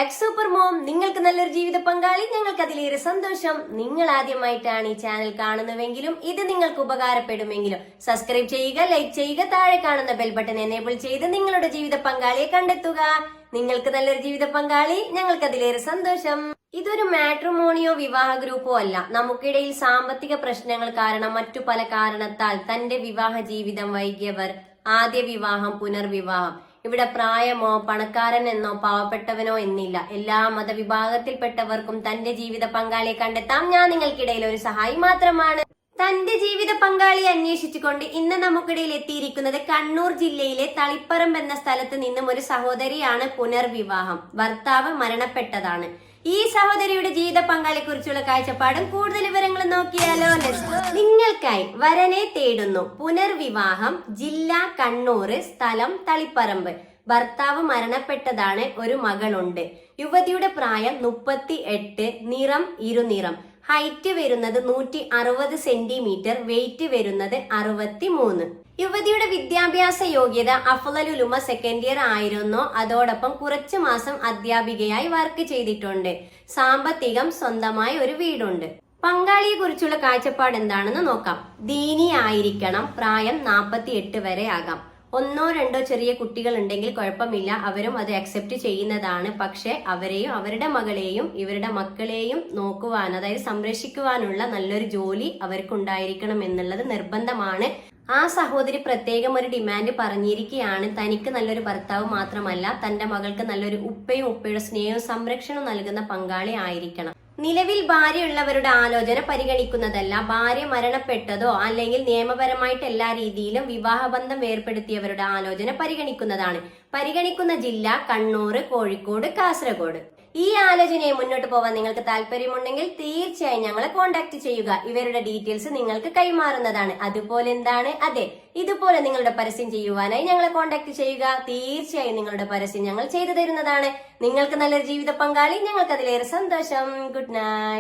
Back super mom. നിങ്ങൾക്ക് നല്ലൊരു ജീവിത പങ്കാളി, ഞങ്ങൾക്ക് അതിലേറെ സന്തോഷം. നിങ്ങൾ ആദ്യമായിട്ടാണ് ഈ ചാനൽ കാണുന്നതെങ്കിലും ഇത് നിങ്ങൾക്ക് ഉപകാരപ്പെടുമെങ്കിലും സബ്സ്ക്രൈബ് ചെയ്യുക, ലൈക്ക് ചെയ്യുക, താഴെ കാണുന്ന ബെൽ ബട്ടൺ എനേബിൾ ചെയ്ത് നിങ്ങളുടെ ജീവിത പങ്കാളിയെ കണ്ടെത്തുക. നിങ്ങൾക്ക് നല്ലൊരു ജീവിത പങ്കാളി, ഞങ്ങൾക്ക് അതിലേറെ സന്തോഷം. ഇതൊരു മാട്രിമോണിയോ വിവാഹ ഗ്രൂപ്പോ അല്ല. നമുക്കിടയിൽ സാമ്പത്തിക പ്രശ്നങ്ങൾ കാരണം മറ്റു പല കാരണത്താൽ തന്റെ വിവാഹ ജീവിതം വൈകിയവർ, ആദ്യ വിവാഹം, പുനർവിവാഹം. ഇവിടെ പ്രായമോ പണക്കാരൻ എന്നോ പാവപ്പെട്ടവനോ എന്നില്ല. എല്ലാ മതവിഭാഗത്തിൽപ്പെട്ടവർക്കും തന്റെ ജീവിത പങ്കാളിയെ കണ്ടെത്താം. ഞാൻ നിങ്ങൾക്കിടയിൽ ഒരു സഹായി മാത്രമാണ്. തന്റെ ജീവിത പങ്കാളിയെ അന്വേഷിച്ചുകൊണ്ട് ഇന്ന് നമുക്കിടയിൽ എത്തിയിരിക്കുന്നത് കണ്ണൂർ ജില്ലയിലെ തളിപ്പറമ്പ് എന്ന സ്ഥലത്ത് നിന്നും ഒരു സഹോദരിയാണ്. പുനർവിവാഹം, ഭർത്താവ് മരണപ്പെട്ടതാണ്. ഈ സഹോദരിയുടെ ജീവിത പങ്കാളിയെ കുറിച്ചുള്ള കാഴ്ചപ്പാടും കൂടുതൽ വിവരങ്ങളും നോക്കിയാലോ. നിങ്ങൾക്കായി വരനെ തേടുന്നു. പുനർവിവാഹം, ജില്ല കണ്ണൂർ, സ്ഥലം തളിപ്പറമ്പ്. ഭർത്താവ് മരണപ്പെട്ടതാണ്. ഒരു മകളുണ്ട്. യുവതിയുടെ പ്രായം 38, നിറം ഇരുനിറം, ഹൈറ്റ് വരുന്നത് 160 സെന്റിമീറ്റർ, വെയിറ്റ് വരുന്നത് 63. യുവതിയുടെ വിദ്യാഭ്യാസ യോഗ്യത അഫ്ളലുൽ ഉലൂമ സെക്കൻഡ് ഇയർ ആയിരുന്നു. അതോടൊപ്പം കുറച്ചു മാസം അധ്യാപികയായി വർക്ക് ചെയ്തിട്ടുണ്ട്. സാമ്പത്തികം, സ്വന്തമായി ഒരു വീടുണ്ട്. പങ്കാളിയെ കുറിച്ചുള്ള കാഴ്ചപ്പാട് എന്താണെന്ന് നോക്കാം. ദീനി ആയിരിക്കണം. പ്രായം 48 വരെ ആകാം. 1 or 2 ചെറിയ കുട്ടികൾ ഉണ്ടെങ്കിൽ കുഴപ്പമില്ല, അവരും അത് അക്സെപ്റ്റ് ചെയ്യുന്നതാണ്. പക്ഷെ അവരെയും അവരുടെ മകളെയും ഇവരുടെ മക്കളെയും നോക്കുവാൻ, അതായത് സംരക്ഷിക്കുവാനുള്ള നല്ലൊരു ജോലി അവർക്ക് ഉണ്ടായിരിക്കണം എന്നുള്ളത് നിർബന്ധമാണ്. ആ സഹോദരി പ്രത്യേകം ഒരു ഡിമാൻഡ് പറഞ്ഞിരിക്കുകയാണ്. തനിക്ക് നല്ലൊരു ഭർത്താവ് മാത്രമല്ല, തന്റെ മകൾക്ക് നല്ലൊരു ഉപ്പയും ഉപ്പയുടെ സ്നേഹവും സംരക്ഷണവും നൽകുന്ന പങ്കാളി ആയിരിക്കണം. നിലവിൽ ഭാര്യയുള്ളവരുടെ ആലോചന പരിഗണിക്കുന്നതല്ല. ഭാര്യ മരണപ്പെട്ടതോ അല്ലെങ്കിൽ നിയമപരമായിട്ട് എല്ലാ രീതിയിലും വിവാഹബന്ധം വേർപ്പെടുത്തിയവരുടെ ആലോചന പരിഗണിക്കുന്നതാണ്. പരിഗണിക്കുന്ന ജില്ല കണ്ണൂർ, കോഴിക്കോട്, കാസർഗോഡ്. ഈ ആലോചനയെ മുന്നോട്ട് പോവാൻ നിങ്ങൾക്ക് താല്പര്യമുണ്ടെങ്കിൽ തീർച്ചയായും ഞങ്ങളെ കോൺടാക്ട് ചെയ്യുക. ഇവരുടെ ഡീറ്റെയിൽസ് നിങ്ങൾക്ക് കൈമാറുന്നതാണ്. അതുപോലെ എന്താണ്, അതെ, ഇതുപോലെ നിങ്ങളുടെ പരസ്യം ചെയ്യുവാനായി ഞങ്ങളെ കോൺടാക്ട് ചെയ്യുക. തീർച്ചയായും നിങ്ങളുടെ പരസ്യം ഞങ്ങൾ ചെയ്തു തരുന്നതാണ്. നിങ്ങൾക്ക് നല്ലൊരു ജീവിത പങ്കാളി, ഞങ്ങൾക്ക് അതിലേറെ സന്തോഷം. Good night.